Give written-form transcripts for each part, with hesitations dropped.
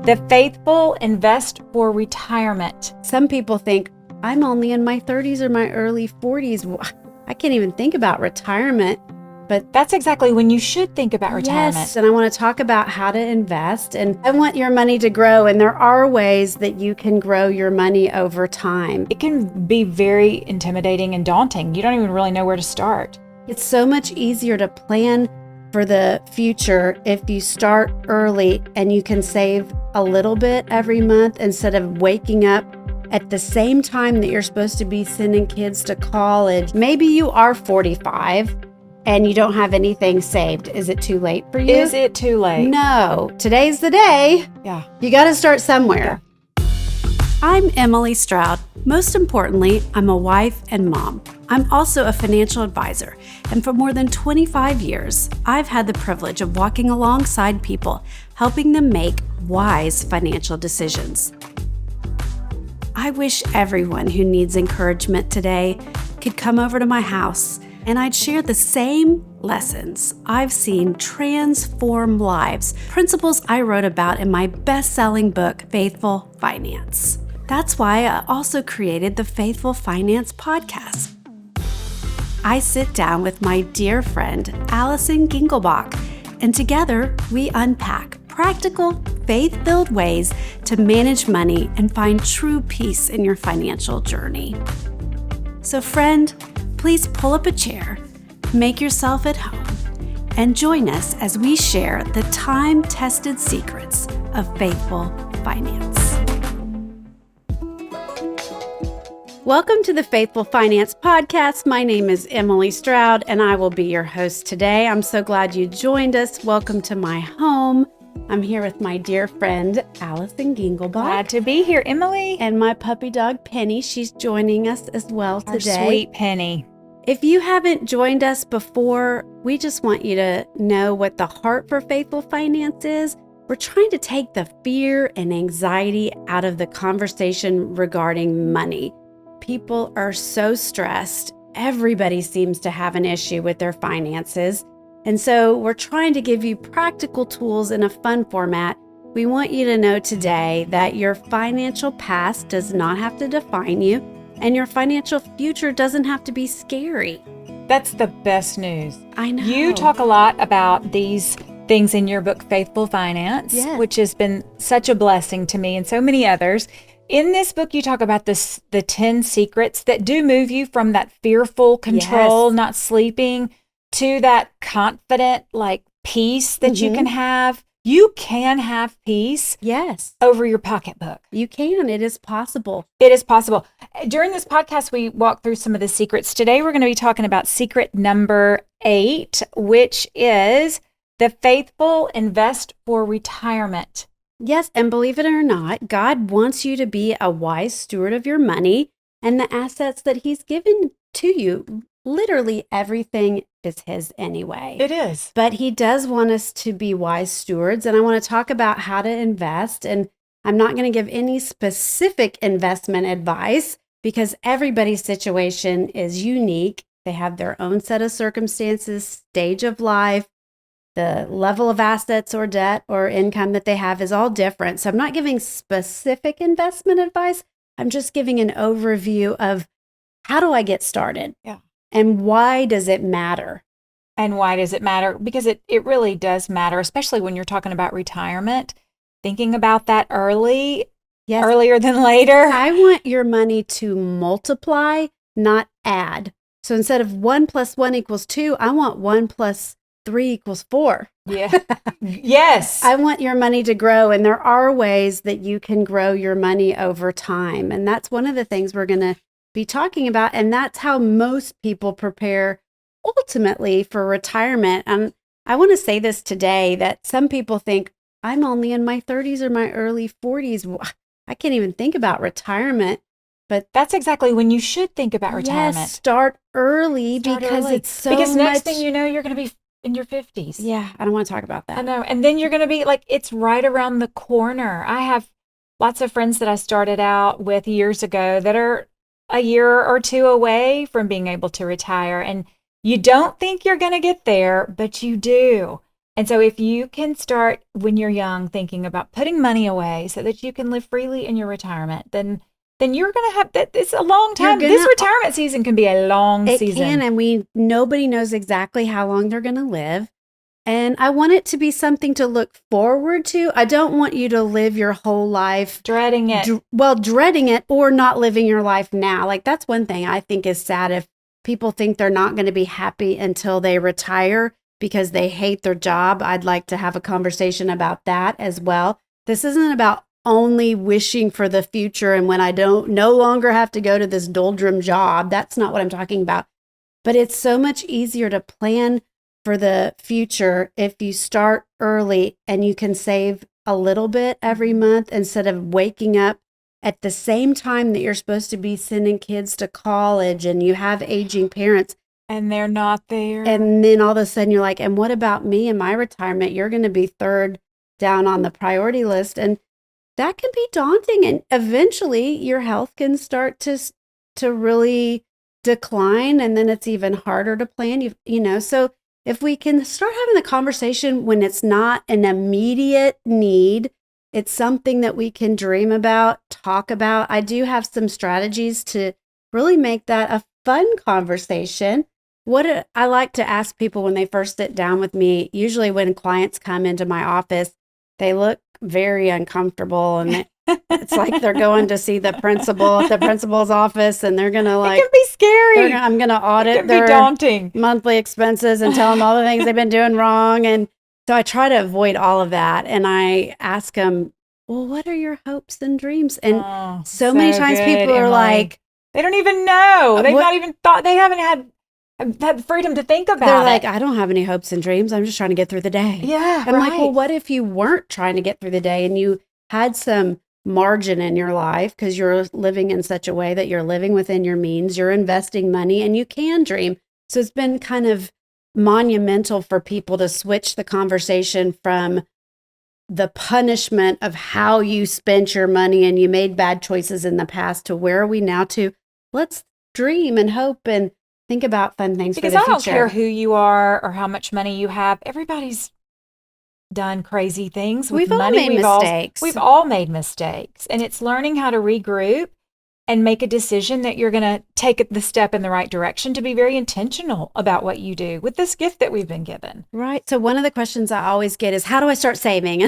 The faithful invest for retirement. Some people think, I'm only in my 30s or my early 40s. I can't even think about retirement. But that's exactly when you should think about retirement. Yes, and I want to talk about how to invest. And I want your money to grow. And there are ways that you can grow your money over time. It can be very intimidating and daunting. You don't even really know where to start. It's so much easier to plan for the future if you start early and you can save a little bit every month instead of waking up at the same time that you're supposed to be sending kids to college. Maybe you are 45 and you don't have anything saved. Is it too late for you? Is it too late? No. Today's the day. Yeah. You got to start somewhere. Yeah. I'm Emily Stroud. Most importantly, I'm a wife and mom. I'm also a financial advisor, and for more than 25 years, I've had the privilege of walking alongside people, helping them make wise financial decisions. I wish everyone who needs encouragement today could come over to my house, and I'd share the same lessons I've seen transform lives, principles I wrote about in my best-selling book, Faithful Finance. That's why I also created the Faithful Finance podcast. I sit down with my dear friend, Alison Gengelbach, and together we unpack practical, faith-filled ways to manage money and find true peace in your financial journey. So friend, please pull up a chair, make yourself at home, and join us as we share the time-tested secrets of faithful finance. Welcome to the Faithful Finance Podcast. My name is Emily Stroud, and I will be your host today. I'm so glad you joined us. Welcome to my home. I'm here with my dear friend, Alison Gengelbach. Glad to be here, Emily. And my puppy dog, Penny. She's joining us as well today. Our sweet Penny. If you haven't joined us before, we just want you to know what the heart for Faithful Finance is. We're trying to take the fear and anxiety out of the conversation regarding money. People are so stressed. Everybody seems to have an issue with their finances. And so we're trying to give you practical tools in a fun format. We want you to know today that your financial past does not have to define you, and your financial future doesn't have to be scary. That's the best news. I know. You talk a lot about these things in your book, Faithful Finance, yes, which has been such a blessing to me and so many others. In this book, you talk about the 10 secrets that do move you from that fearful control, yes, not sleeping, to that confident, peace that you can have. You can have peace, yes, over your pocketbook. You can. It is possible. It is possible. During this podcast, we walk through some of the secrets. Today, we're going to be talking about secret number 8, which is the faithful invest for retirement. Yes, and believe it or not, God wants you to be a wise steward of your money and the assets that He's given to you. Literally everything is His anyway. It is. But He does want us to be wise stewards, and I want to talk about how to invest. And I'm not going to give any specific investment advice because everybody's situation is unique. They have their own set of circumstances, stage of life. The level of assets or debt or income that they have is all different. So I'm not giving specific investment advice. I'm just giving an overview of how do I get started? Yeah. And why does it matter? And why does it matter? Because it really does matter, especially when you're talking about retirement. Thinking about that earlier than later. I want your money to multiply, not add. So instead of 1 + 1 = 2, I want 1 + 3 = 4. Yeah. Yes. I want your money to grow, and there are ways that you can grow your money over time. And that's one of the things we're going to be talking about. And that's how most people prepare ultimately for retirement. And I want to say this today that some people think, I'm only in my 30s or my early 40s. I can't even think about retirement. But that's exactly when you should think about retirement. Yes, start early because it's so because next much... thing you know, you're going to be in your 50s. Yeah, I don't want to talk about that. I know. And then you're going to be it's right around the corner. I have lots of friends that I started out with years ago that are a year or two away from being able to retire. And you don't think you're going to get there, but you do. And so if you can start when you're young thinking about putting money away so that you can live freely in your retirement, then you're going to have that. It's a long time. This retirement season can be a long season. It can, and nobody knows exactly how long they're going to live. And I want it to be something to look forward to. I don't want you to live your whole life dreading it. Dreading it or not living your life now. Like, that's one thing I think is sad, if people think they're not going to be happy until they retire because they hate their job. I'd like to have a conversation about that as well. This isn't about only wishing for the future and when I no longer have to go to this doldrum job. That's not what I'm talking about. But it's so much easier to plan for the future if you start early and you can save a little bit every month instead of waking up at the same time that you're supposed to be sending kids to college and you have aging parents. And they're not there. And then all of a sudden you're like, and what about me and my retirement? You're going to be third down on the priority list. And that can be daunting. And eventually your health can start to really decline. And then it's even harder to plan, so if we can start having the conversation when it's not an immediate need, it's something that we can dream about, talk about. I do have some strategies to really make that a fun conversation. What I like to ask people when they first sit down with me, usually when clients come into my office, they look very uncomfortable and it's like they're going to see the principal at the principal's office and they're going to it can be scary. I'm going to audit their daunting monthly expenses and tell them all the things they've been doing wrong. And so I try to avoid all of that. And I ask them, well, what are your hopes and dreams? And so many times people are like, they don't even know. They've not even thought, they haven't had freedom to think about it. They're like, I don't have any hopes and dreams. I'm just trying to get through the day. Yeah. I'm like, well, what if you weren't trying to get through the day and you had some margin in your life because you're living in such a way that you're living within your means, you're investing money and you can dream. So it's been kind of monumental for people to switch the conversation from the punishment of how you spent your money and you made bad choices in the past to where are we now to let's dream and hope and think about fun things for the future. Because I don't care who you are or how much money you have. Everybody's done crazy things with money. All made mistakes. We've all made mistakes. And it's learning how to regroup and make a decision that you're going to take the step in the right direction to be very intentional about what you do with this gift that we've been given. Right. So one of the questions I always get is, how do I start saving?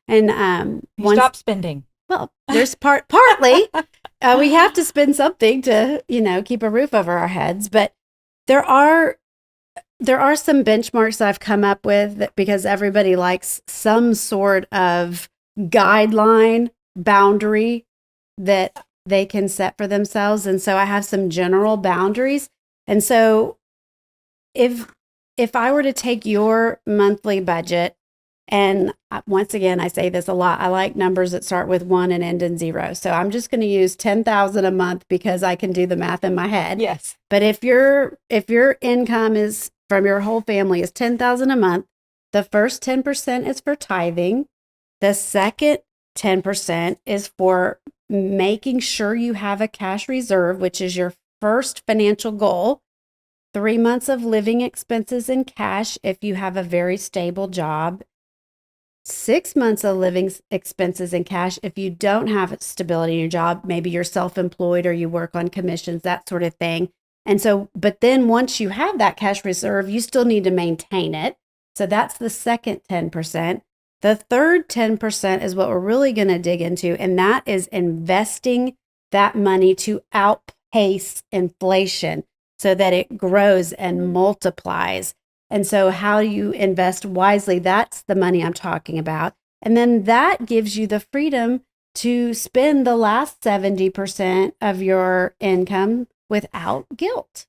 And stop spending. Well, there's partly we have to spend something to, keep a roof over our heads, but there are some benchmarks that I've come up with because everybody likes some sort of guideline boundary that they can set for themselves. And so I have some general boundaries. And so if I were to take your monthly budget, and once again, I say this a lot, I like numbers that start with 1 and end in 0. So I'm just going to use $10,000 a month because I can do the math in my head. Yes. But if your income is from your whole family is $10,000 a month, the first 10% is for tithing. The second 10% is for making sure you have a cash reserve, which is your first financial goal. 3 months of living expenses in cash if you have a very stable job. 6 months of living expenses in cash if you don't have stability in your job. Maybe you're self-employed or you work on commissions, that sort of thing. And so, but then once you have that cash reserve, you still need to maintain it. So that's the second 10%. The third 10% is what we're really going to dig into, and that is investing that money to outpace inflation so that it grows and multiplies. And so how you invest wisely, that's the money I'm talking about. And then that gives you the freedom to spend the last 70% of your income without guilt.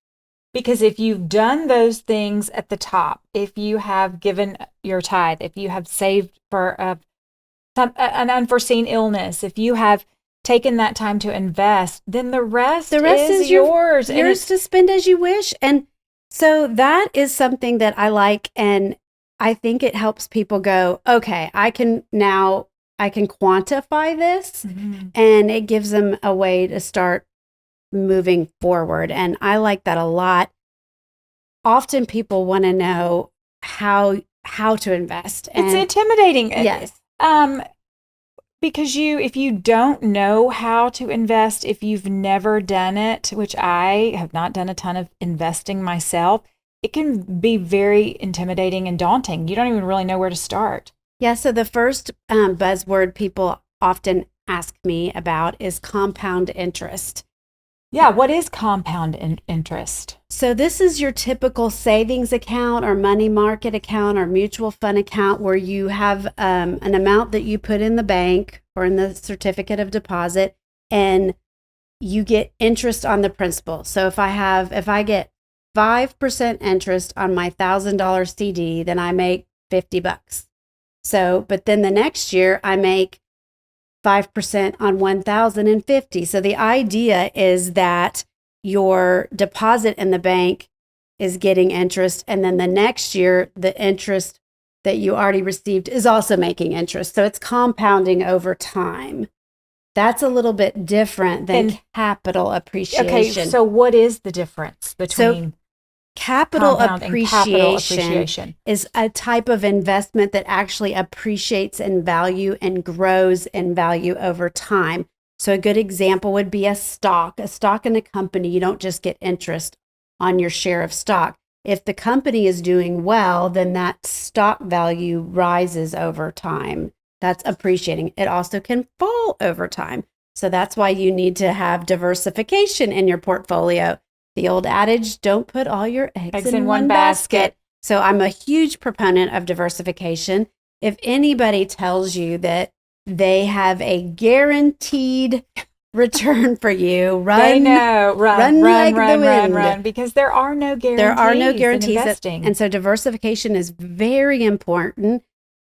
Because if you've done those things at the top, if you have given your tithe, if you have saved for an unforeseen illness, if you have taken that time to invest, then the rest is yours. Yours to spend as you wish. And so that is something that I like. And I think it helps people go, okay, I can quantify this. Mm-hmm. And it gives them a way to start moving forward. And I like that a lot. Often people want to know how how to invest. It's intimidating. Yes. Because if you don't know how to invest, if you've never done it, which I have not done a ton of investing myself, it can be very intimidating and daunting. You don't even really know where to start. Yeah. So the first buzzword people often ask me about is compound interest. Yeah. What is compound interest? So this is your typical savings account or money market account or mutual fund account where you have an amount that you put in the bank or in the certificate of deposit, and you get interest on the principal. So if I get 5% interest on my $1,000 CD, then I make $50. So, but then the next year I make 5% on 1,050. So the idea is that your deposit in the bank is getting interest, and then the next year the interest that you already received is also making interest. So it's compounding over time. That's a little bit different than capital appreciation. Okay, so what is the difference between capital appreciation is a type of investment that actually appreciates in value and grows in value over time. So a good example would be a stock in a company. You don't just get interest on your share of stock. If the company is doing well, then that stock value rises over time. That's appreciating. It also can fall over time. So that's why you need to have diversification in your portfolio. The old adage, don't put all your eggs in one basket. So I'm a huge proponent of diversification. If anybody tells you that they have a guaranteed return for you, run like the wind. Because there are no guarantees. There are no guarantees. In investing. And so diversification is very important.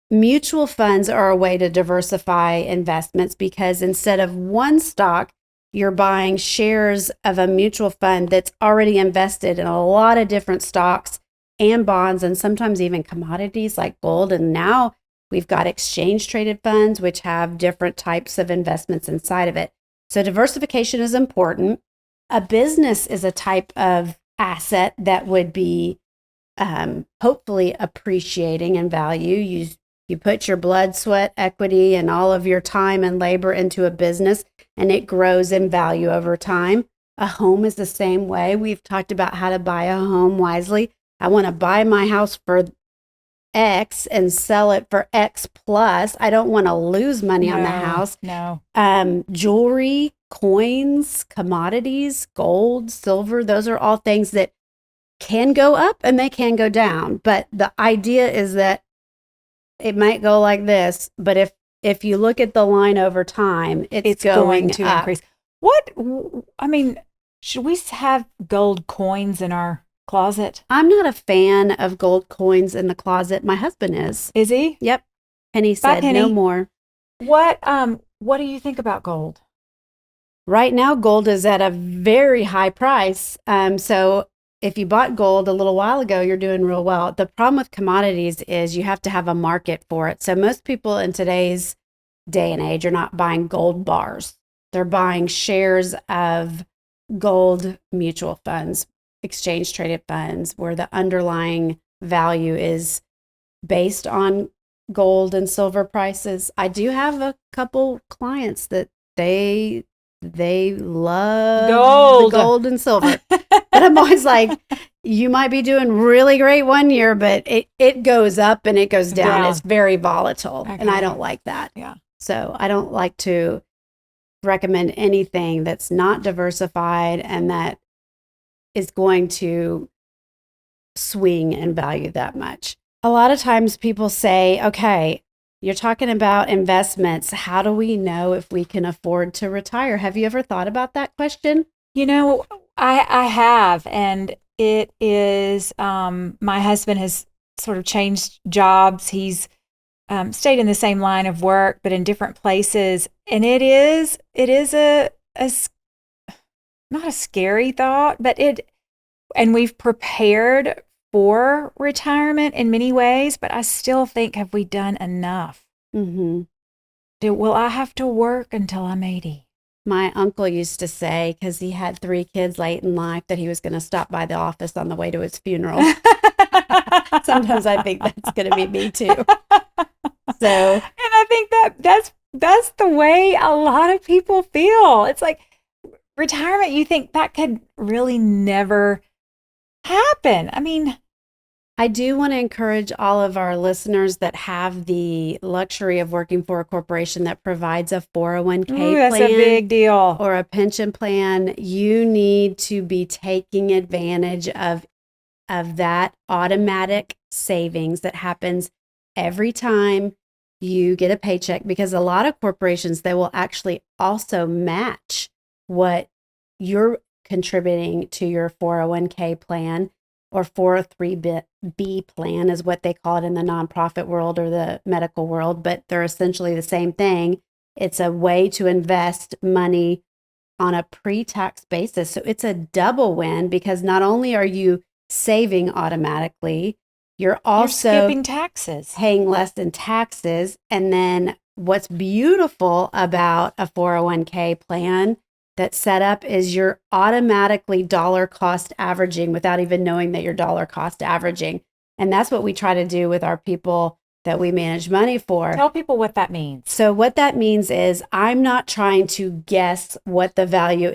Mutual funds are a way to diversify investments because instead of one stock, you're buying shares of a mutual fund that's already invested in a lot of different stocks and bonds and sometimes even commodities like gold. And now we've got exchange traded funds, which have different types of investments inside of it. So diversification is important. A business is a type of asset that would be hopefully appreciating in value. You put your blood, sweat, equity, and all of your time and labor into a business, and it grows in value over time. A home is the same way. We've talked about how to buy a home wisely. I want to buy my house for X and sell it for X plus. I don't want to lose money on the house. No. Jewelry, coins, commodities, gold, silver, those are all things that can go up and they can go down. But the idea is that it might go like this, but if you look at the line over time, it's going to up. Increase. Should we have gold coins in our closet? I'm not a fan of gold coins in the closet. My husband is. Is he? Yep. Penny said Penny. No more. What do you think about gold? Right now, gold is at a very high price. So if you bought gold a little while ago, you're doing real well. The problem with commodities is you have to have a market for it. So most people in today's day and age are not buying gold bars. They're buying shares of gold mutual funds, exchange traded funds, where the underlying value is based on gold and silver prices. I do have a couple clients that they love gold and silver. But I'm always like, you might be doing really great one year, but it goes up and it goes down. It's very volatile. Okay. And I don't like that. Yeah. So I don't like to recommend anything that's not diversified and that is going to swing in value that much. A lot of times people say, okay, you're talking about investments. How do we know if we can afford to retire? Have you ever thought about that question? I have, and it is, my husband has sort of changed jobs. He's stayed in the same line of work, but in different places. And it is not a scary thought, but and we've prepared for retirement in many ways, but I still think, have we done enough? Mm-hmm. Will I have to work until I'm 80? My uncle used to say, because he had 3 kids late in life, that he was going to stop by the office on the way to his funeral. Sometimes I think that's going to be me too. So, and I think that's the way a lot of people feel. It's like retirement, you think that could really never happen. I mean, I do want to encourage all of our listeners that have the luxury of working for a corporation that provides a 401k ooh, that's plan a big deal. or a pension plan. You need to be taking advantage of that automatic savings that happens every time you get a paycheck, because a lot of corporations, they will actually also match what you're contributing to your 401k plan, or 403b plan is what they call it in the nonprofit world or the medical world, but they're essentially the same thing. It's a way to invest money on a pre-tax basis. So it's a double win, because not only are you saving automatically, you're also skipping taxes, paying less in taxes. And then what's beautiful about a 401k plan that's set up is you're automatically dollar cost averaging without even knowing that you're dollar cost averaging. And that's what we try to do with our people that we manage money for. Tell people what that means. So what that means is I'm not trying to guess what the value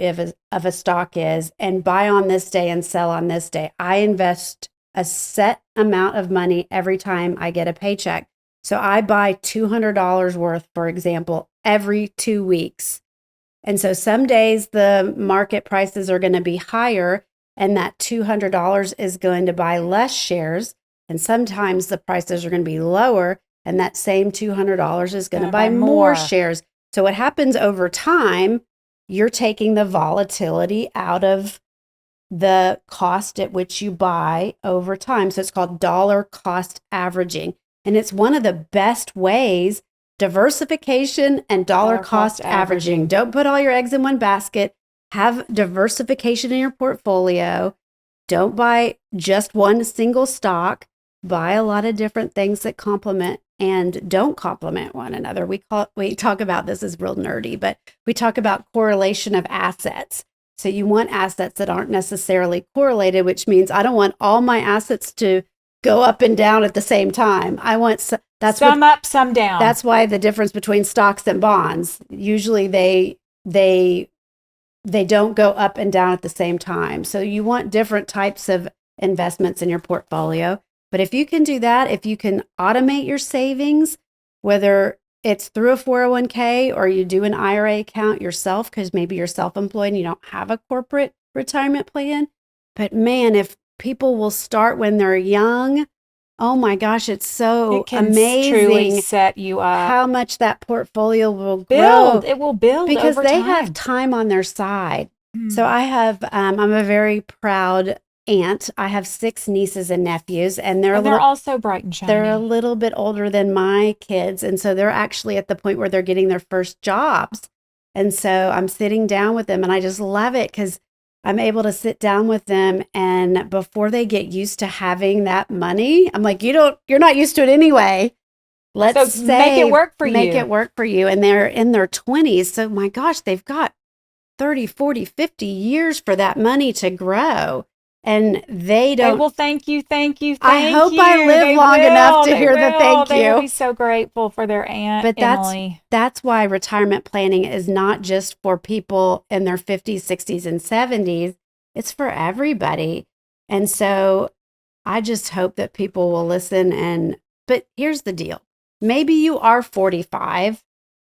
of a stock is and buy on this day and sell on this day. I invest a set amount of money every time I get a paycheck. So I buy $200 worth, for example, every 2 weeks. And so some days the market prices are going to be higher, and that $200 is going to buy less shares. And sometimes the prices are going to be lower, and that same $200 is going to buy more shares. So what happens over time, you're taking the volatility out of the cost at which you buy over time. So it's called dollar cost averaging. And it's one of the best ways, diversification and dollar cost averaging. Don't put all your eggs in one basket. Have diversification in your portfolio. Don't buy just one single stock. Buy a lot of different things that complement and don't complement one another. We talk about this as real nerdy, but we talk about correlation of assets. So you want assets that aren't necessarily correlated, which means I don't want all my assets to go up and down at the same time. I want some up, some down. That's why the difference between stocks and bonds, usually they don't go up and down at the same time. So you want different types of investments in your portfolio. But if you can do that, if you can automate your savings, whether it's through a 401k or you do an IRA account yourself, because maybe you're self-employed and you don't have a corporate retirement plan. But man, if people will start when they're young, oh my gosh, it's so amazing. Truly set you up. How much that portfolio will build. grow. It will build because over they time. have time on their side. So I have, I'm a very proud aunt. I have 6 nieces and nephews, and they're also bright and shiny. They're a little bit older than my kids, and so they're actually at the point where they're getting their first jobs. And so I'm sitting down with them, and I just love it because I'm able to sit down with them, and before they get used to having that money, I'm like, you're not used to it anyway. Let's make it work for you. Make it work for you. And they're in their 20s. So my gosh, they've got 30, 40, 50 years for that money to grow. And they I hope I live long enough to hear the thank you. They will be so grateful for their aunt, but Emily. That's why retirement planning is not just for people in their 50s, 60s, and 70s. It's for everybody. And so I just hope that people will listen. But here's the deal. Maybe you are 45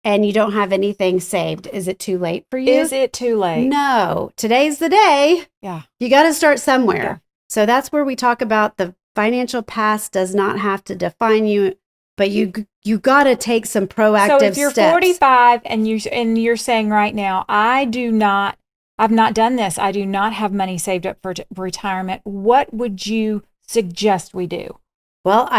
and you don't have anything saved. Is it too late for you? Is it too late? No. Today's the day. Yeah. You got to start somewhere. Yeah. So that's where we talk about the financial past does not have to define you, but you got to take some proactive steps. So if you're 45 and you're saying right now, I've not done this. I do not have money saved up for retirement. What would you suggest we do? Well,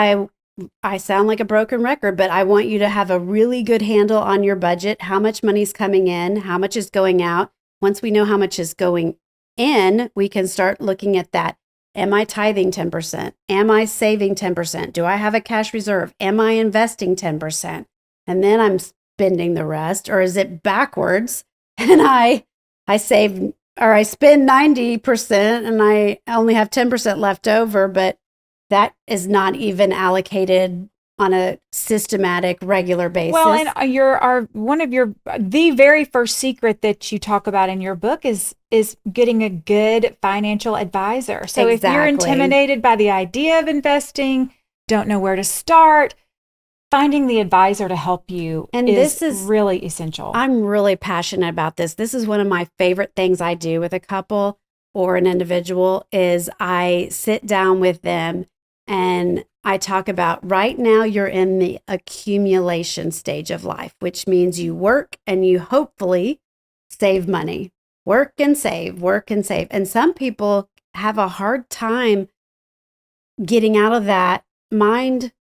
I sound like a broken record, but I want you to have a really good handle on your budget, how much money's coming in, how much is going out. Once we know how much is going in, we can start looking at that. Am I tithing 10%? Am I saving 10%? Do I have a cash reserve? Am I investing 10%? And then I'm spending the rest, or is it backwards? And I save or I spend 90% and I only have 10% left over, but that is not even allocated on a systematic, regular basis. Well, and the very first secret that you talk about in your book is getting a good financial advisor. So if you're intimidated by the idea of investing, don't know where to start, finding the advisor to help you this is really essential. I'm really passionate about this. This is one of my favorite things I do with a couple or an individual is I sit down with them and I talk about right now you're in the accumulation stage of life, which means you work and you hopefully save money. Work and save, work and save. And some people have a hard time getting out of that mind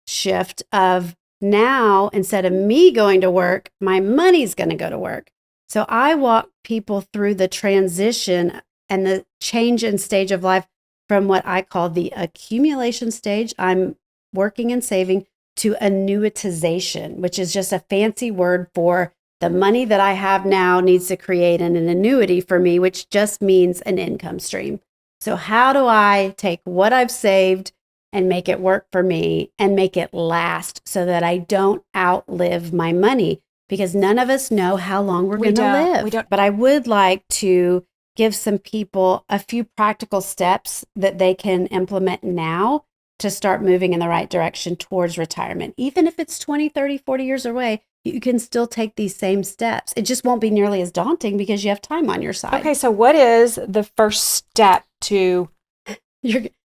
shift of now, instead of me going to work, my money's going to go to work. So I walk people through the transition and the change in stage of life from what I call the accumulation stage, I'm working and saving, to annuitization, which is just a fancy word for the money that I have now needs to create an annuity for me, which just means an income stream. So how do I take what I've saved and make it work for me and make it last so that I don't outlive my money? Because none of us know how long we're going to live. We don't. But I would like to give some people a few practical steps that they can implement now to start moving in the right direction towards retirement. Even if it's 20, 30, 40 years away, you can still take these same steps. It just won't be nearly as daunting because you have time on your side. Okay, so what is the first step to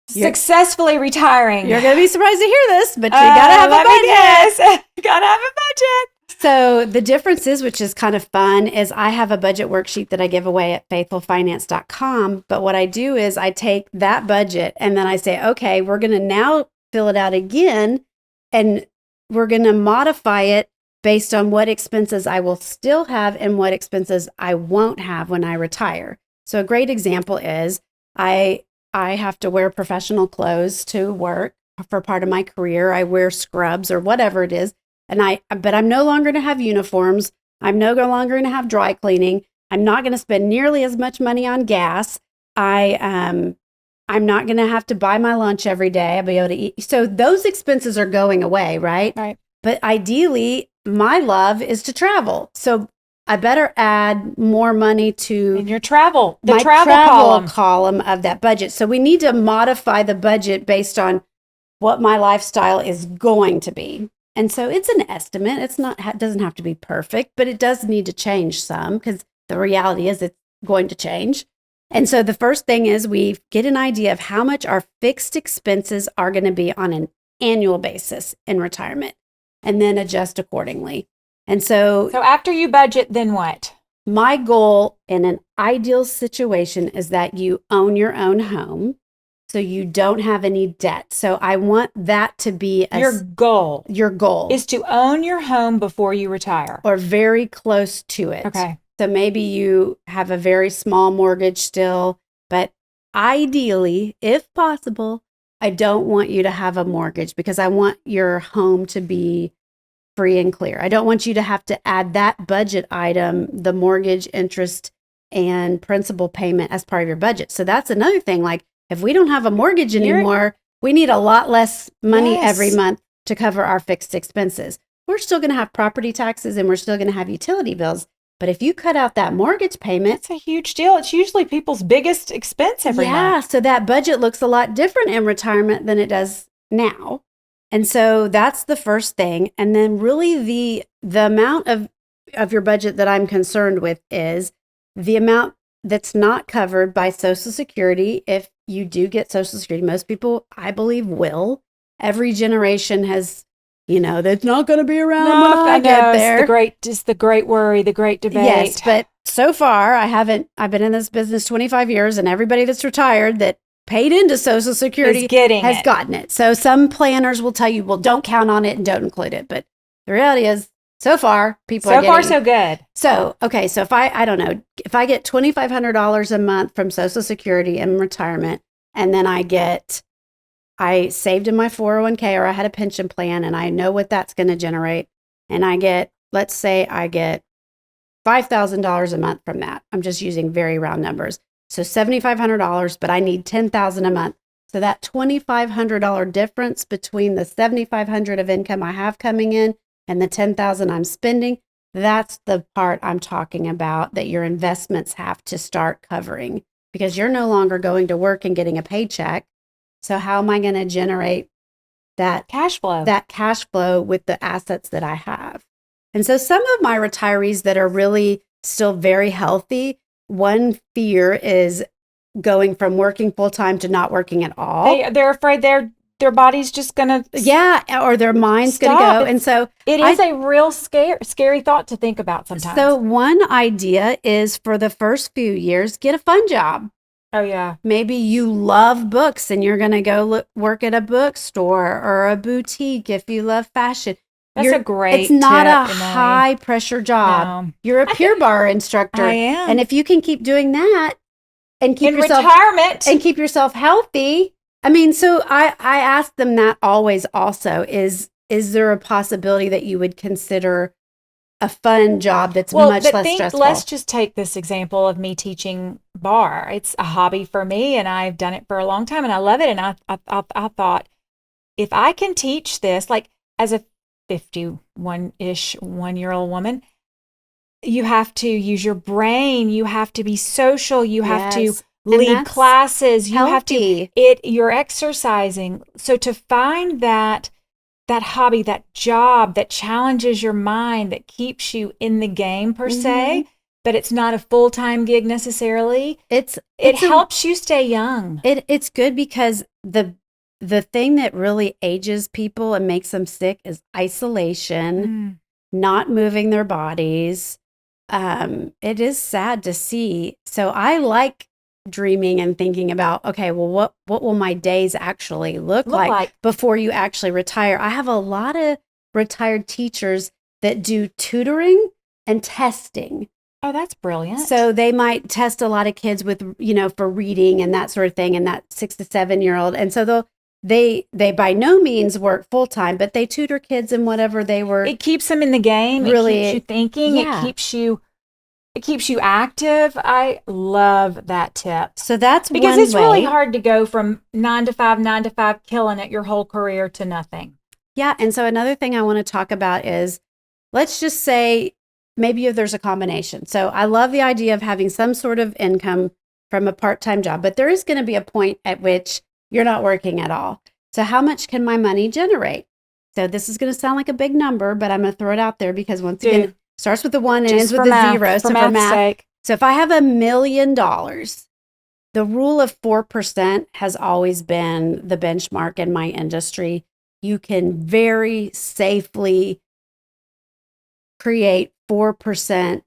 successfully retiring? You're going to be surprised to hear this, but you got to have a budget. You got to have a budget. So the difference is, which is kind of fun, is I have a budget worksheet that I give away at faithfulfinance.com. But what I do is I take that budget and then I say, okay, we're going to now fill it out again. And we're going to modify it based on what expenses I will still have and what expenses I won't have when I retire. So a great example is I have to wear professional clothes to work for part of my career. I wear scrubs or whatever it is. But I'm no longer going to have uniforms. I'm no longer going to have dry cleaning. I'm not going to spend nearly as much money on gas. I'm not going to have to buy my lunch every day. I'll be able to eat. So those expenses are going away, right? Right. But ideally, my love is to travel. So I better add more money to in your travel column of that budget. So we need to modify the budget based on what my lifestyle is going to be. And so it's an estimate. It doesn't have to be perfect, but it does need to change some because the reality is it's going to change. And so the first thing is we get an idea of how much our fixed expenses are going to be on an annual basis in retirement and then adjust accordingly. And so after you budget, then what? My goal in an ideal situation is that you own your own home. So you don't have any debt. So I want that to be your goal. Your goal is to own your home before you retire. Or very close to it. Okay. So maybe you have a very small mortgage still, but ideally, if possible, I don't want you to have a mortgage because I want your home to be free and clear. I don't want you to have to add that budget item, the mortgage, interest, and principal payment as part of your budget. So that's another thing. Like, if we don't have a mortgage anymore, we need a lot less money every month to cover our fixed expenses. We're still going to have property taxes and we're still going to have utility bills. But if you cut out that mortgage payment, it's a huge deal. It's usually people's biggest expense every month. Yeah, so that budget looks a lot different in retirement than it does now. And so that's the first thing. And then really the amount of your budget that I'm concerned with is the amount that's not covered by Social Security. If you do get Social Security, most people, I believe, will. Every generation has, that's not going to be around when I get there. It's the great worry, the great debate. Yes, but so far, I've been in this business 25 years, and everybody that's retired that paid into Social Security has gotten it. So some planners will tell you, well, don't count on it and don't include it. But the reality is, so far, people are getting... So far, so good. So, okay, so if I don't know, if I get $2,500 a month from Social Security in retirement, and then I saved in my 401k or I had a pension plan, and I know what that's going to generate, and let's say I get $5,000 a month from that. I'm just using very round numbers. So $7,500, but I need $10,000 a month So that $2,500 difference between the $7,500 of income I have coming in and the $10,000 I'm spending, that's the part I'm talking about that your investments have to start covering, because you're no longer going to work and getting a paycheck. So how am I going to generate that cash flow with the assets that I have? And so some of my retirees that are really still very healthy, one fear is going from working full time to not working at all. They're afraid their body's just gonna or their mind's gonna go. And so it is a real scary thought to think about sometimes. So one idea is, for the first few years, get a fun job. Oh yeah. Maybe you love books and you're gonna go work at a bookstore or a boutique if you love fashion. That's a great It's not tip, a high pressure job. No. You're a Pure Barre instructor. I am. And if you can keep doing that and keep yourself retirement and keep yourself healthy. I mean, so I ask them that always also, is there a possibility that you would consider a fun job that's much less stressful? Let's just take this example of me teaching bar. It's a hobby for me, and I've done it for a long time, and I love it. And I thought, if I can teach this, like as a 51-ish, 1-year-old woman, you have to use your brain. You have to be social. You have to lead classes. You have to, you're exercising. So to find that hobby, that job that challenges your mind, that keeps you in the game per se, but it's not a full-time gig necessarily. It helps you stay young. It's good, because the thing that really ages people and makes them sick is isolation, not moving their bodies. It is sad to see. So I like dreaming and thinking about, okay, well, what will my days actually look like before you actually retire? I have a lot of retired teachers that do tutoring and testing. Oh, that's brilliant. So they might test a lot of kids with, for reading and that sort of thing, and that 6 to 7-year-old. And so they by no means work full time, but they tutor kids in whatever they were. It keeps them in the game. Really, it keeps you thinking. Yeah. It keeps you active. I love that tip. So that's because it's really hard to go from 9 to 5, killing it your whole career to nothing. Yeah. And so another thing I want to talk about is, let's just say maybe if there's a combination. So I love the idea of having some sort of income from a part-time job, but there is going to be a point at which you're not working at all. So how much can my money generate? So this is going to sound like a big number, but I'm going to throw it out there, because once again, it starts with the 1 and ends with the 0. So for math sake. So if I have $1 million, the rule of 4% has always been the benchmark in my industry. You can very safely create 4%.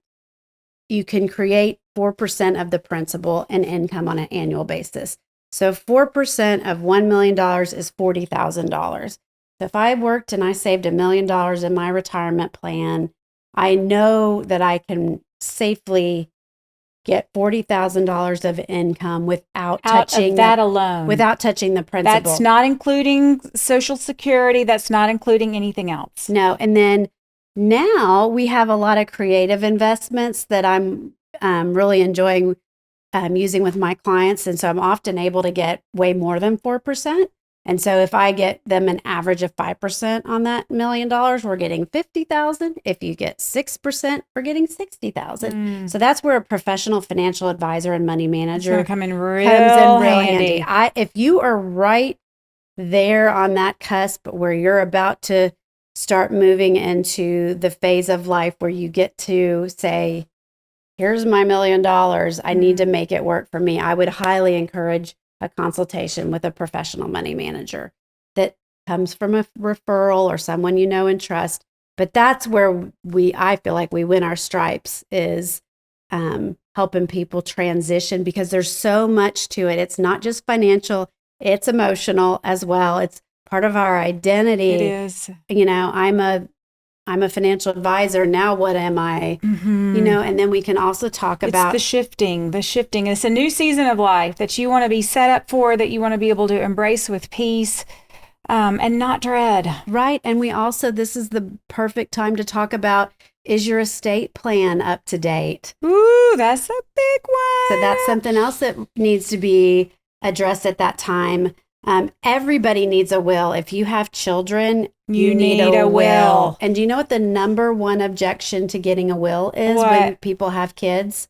You can create 4% of the principal and income on an annual basis. So 4% of $1 million is $40,000. So if I worked and I saved $1 million in my retirement plan, I know that I can safely get $40,000 of income without touching that alone. Without touching the principal. That's not including Social Security. That's not including anything else. No. And then now we have a lot of creative investments that I'm really enjoying using with my clients. And so I'm often able to get way more than 4%. And so if I get them an average of 5% on that $1 million, we're getting $50,000. If you get 6%, we're getting $60,000. So that's where a professional financial advisor and money manager comes in real handy. If you are right there on that cusp where you're about to start moving into the phase of life where you get to say, here's my $1 million, I need to make it work for me, I would highly encourage a consultation with a professional money manager that comes from a referral or someone you know and trust. But that's where I feel like we win our stripes, is helping people transition, because there's so much to it. It's not just financial, it's emotional as well. It's part of our identity. It is. I'm a financial advisor. Now what am I? And then we can also talk about the shifting. It's a new season of life that you want to be set up for, that you want to be able to embrace with peace and not dread. Right. And this is the perfect time to talk about, is your estate plan up to date? Ooh, that's a big one. So that's something else that needs to be addressed at that time. Everybody needs a will. If you have children, You need a will. And do you know what the number one objection to getting a will is What? when people have kids?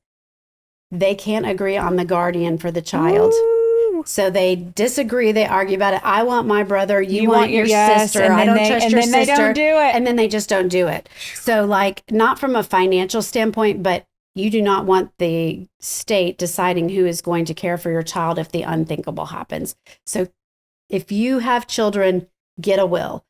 They can't agree on the guardian for the child. Ooh. So they disagree. They argue about it. I want my brother. You want your yes, sister. and I then don't trust your and then sister. they don't do it. And then they just don't do it. So like, not from a financial standpoint, but you do not want the state deciding who is going to care for your child if the unthinkable happens. So if you have children, get a will.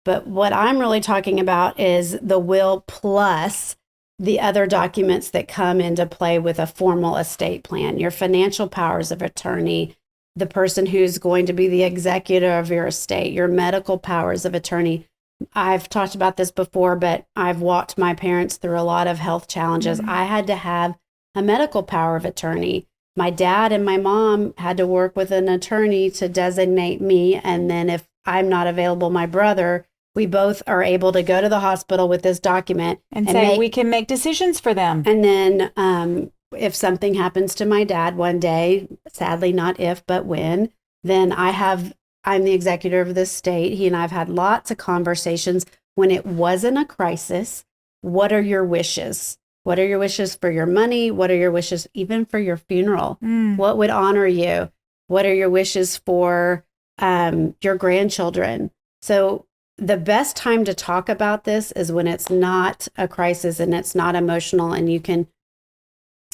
But what I'm really talking about is the will plus the other documents that come into play with a formal estate plan, your financial powers of attorney, the person who's going to be the executor of your estate, your medical powers of attorney. I've talked about this before, but I've walked my parents through a lot of health challenges. I had to have a medical power of attorney. My dad and my mom had to work with an attorney to designate me. And then if I'm not available, my brother, we both are able to go to the hospital with this document and say we can make decisions for them. And then if something happens to my dad one day, sadly not if, but when, then I'm the executor of this state. He and I've had lots of conversations when it wasn't a crisis. What are your wishes? What are your wishes for your money? What are your wishes even for your funeral? What would honor you? What are your wishes for your grandchildren? So the best time to talk about this is when it's not a crisis and it's not emotional and you can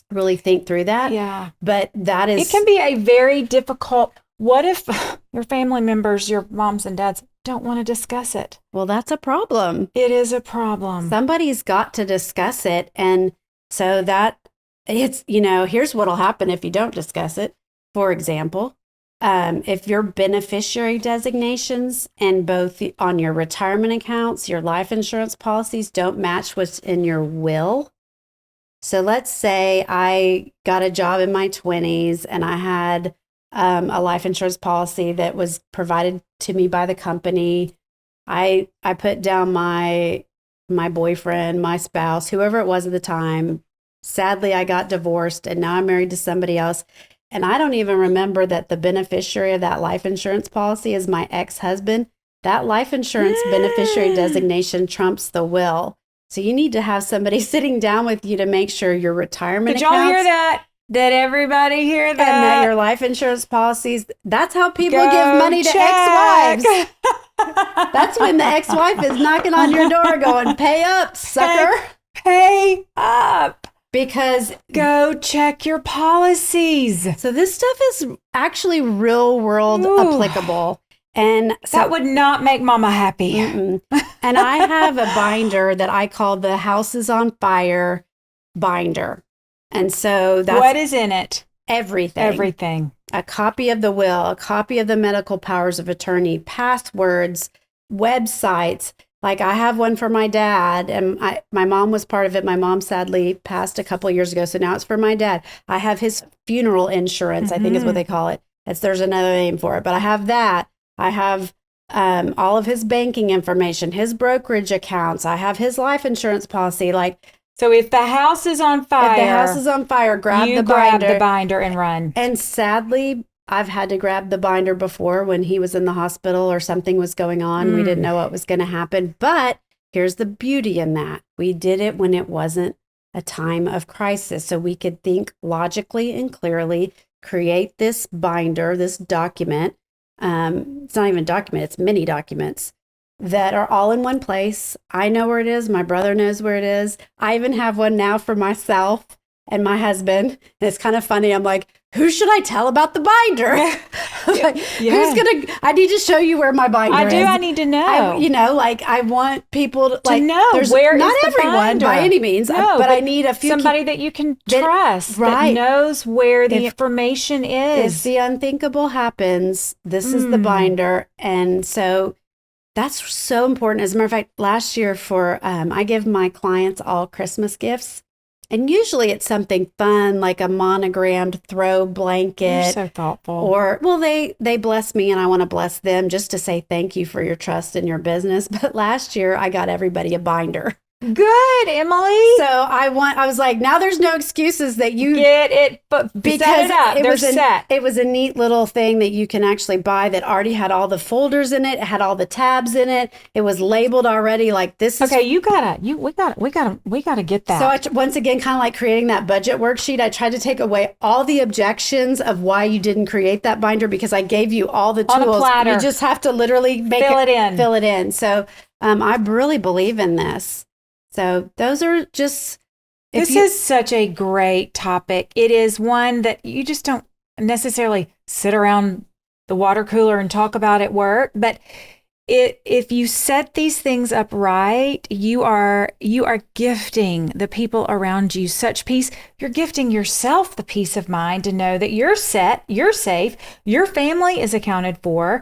really think through that. Yeah. But that is... It can be a very difficult... What if your family members, your moms and dads, don't want to discuss it? Well, that's a problem. It is a problem. Somebody's got to discuss it. And so that it's, here's what'll happen if you don't discuss it. For example, if your beneficiary designations and both on your retirement accounts, your life insurance policies don't match what's in your will. So let's say I got a job in my 20s and I had a life insurance policy that was provided to me by the company. I put down my boyfriend, my spouse, whoever it was at the time. Sadly, I got divorced and now I'm married to somebody else. And I don't even remember that the beneficiary of that life insurance policy is my ex-husband. That life insurance beneficiary designation trumps the will. So you need to have somebody sitting down with you to make sure your retirement accounts... Did y'all hear that? Did everybody hear that? And that your life insurance policies, that's how people give money to ex-wives. That's when the ex-wife is knocking on your door going, pay up, sucker. Pay up. Because go check your policies. So this stuff is actually real world applicable. And so, that would not make mama happy. And I have a binder that I call the Houses on Fire binder. And so that's... What is in it? Everything. Everything. A copy of the will, a copy of the medical powers of attorney, passwords, websites. Like I have one for my dad and my mom was part of it. My mom sadly passed a couple of years ago. So now it's for my dad. I have his funeral insurance, I think is what they call it. There's another name for it, but I have that. I have all of his banking information, his brokerage accounts. I have his life insurance policy. So if the house is on fire, grab the binder and run. And sadly, I've had to grab the binder before when he was in the hospital or something was going on. We didn't know what was going to happen. But here's the beauty in that. We did it when it wasn't a time of crisis. So we could think logically and clearly, create this binder, this document. It's not even a document, it's many documents that are all in one place. I know where it is. My brother knows where it is. I even have one now for myself and my husband. And it's kind of funny. I'm like, who should I tell about the binder? I need to show you where my binder is. I need to know. I want people to know there's where not is the everyone binder. by any means, but I need a few somebody that you can trust that knows where the information is. If the unthinkable happens, this is the binder. And so that's so important. As a matter of fact, last year I give my clients all Christmas gifts. And usually it's something fun, like a monogrammed throw blanket. You're so thoughtful. Or, they bless me and I want to bless them just to say thank you for your trust in your business. But last year I got everybody a binder. Good, Emily. So I was like, now there's no excuses that you get it, but because set it up. They're set. It was a neat little thing that you can actually buy that already had all the folders in it. It had all the tabs in it. It was labeled already. Like this is okay. We gotta get that. So once again, kind of like creating that budget worksheet, I tried to take away all the objections of why you didn't create that binder because I gave you all the tools. On a platter. You just have to literally fill it in. So I really believe in this. So those are just. This is such a great topic. It is one that you just don't necessarily sit around the water cooler and talk about at work, but if you set these things up right, you are gifting the people around you such peace. You're gifting yourself the peace of mind to know that you're set, you're safe, your family is accounted for.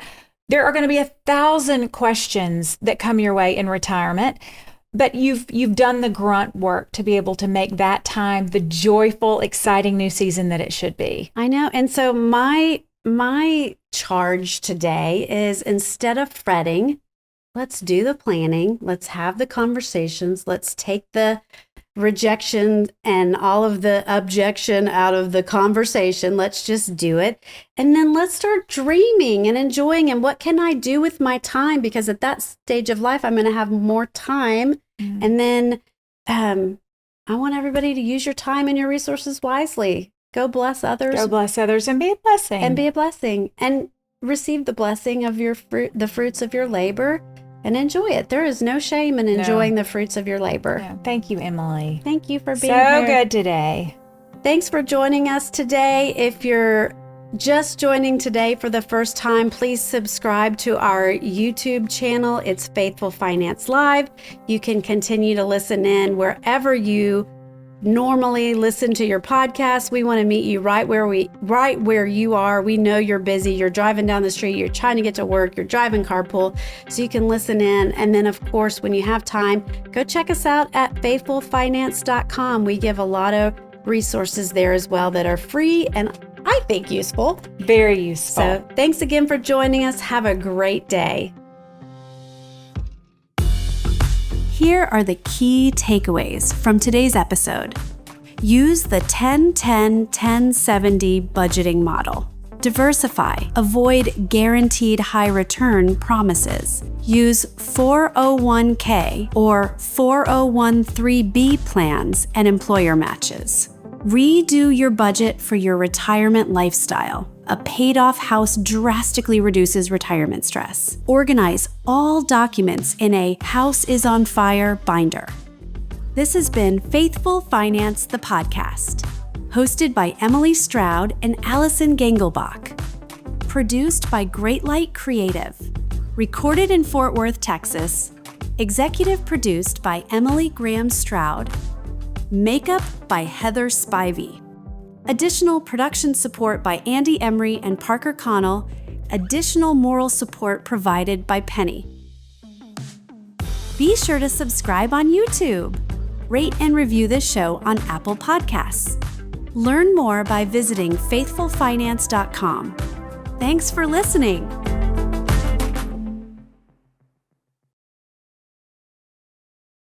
There are going to be 1,000 questions that come your way in retirement. But you've done the grunt work to be able to make that time the joyful, exciting new season that it should be. I know. And so my charge today is instead of fretting, let's do the planning. Let's have the conversations. Let's take the rejection and all of the objection out of the conversation. Let's just do it. And then let's start dreaming and enjoying. And what can I do with my time? Because at that stage of life, I'm going to have more time. And then I want everybody to use your time and your resources wisely. Go bless others. Go bless others and be a blessing. And be a blessing. And receive the blessing of your the fruits of your labor. And enjoy it. There is no shame in enjoying the fruits of your labor. No. Thank you, Emily. Thank you for being here. So good today. Thanks for joining us today. If you're just joining today for the first time, please subscribe to our YouTube channel. It's Faithful Finance Live. You can continue to listen in wherever you normally listen to your podcast. We want to meet you right where you are. We know you're busy. You're driving down the street. You're trying to get to work. You're driving carpool, so you can listen in. And then, of course, when you have time, go check us out at faithfulfinance.com. We give a lot of resources there as well that are free and I think useful. Very useful. So thanks again for joining us. Have a great day. Here are the key takeaways from today's episode. Use the 10-10-10-70 budgeting model. Diversify. Avoid guaranteed high return promises. Use 401k or 401(3)(b) plans and employer matches. Redo your budget for your retirement lifestyle. A paid-off house drastically reduces retirement stress. Organize all documents in a House is on Fire binder. This has been Faithful Finance, the podcast, hosted by Emily Stroud and Alison Gengelbach. Produced by Great Light Creative. Recorded in Fort Worth, Texas. Executive produced by Emily Graham Stroud. Makeup by Heather Spivey. Additional production support by Andy Emery and Parker Connell. Additional moral support provided by Penny. Be sure to subscribe on YouTube. Rate and review this show on Apple Podcasts. Learn more by visiting faithfulfinance.com. Thanks for listening.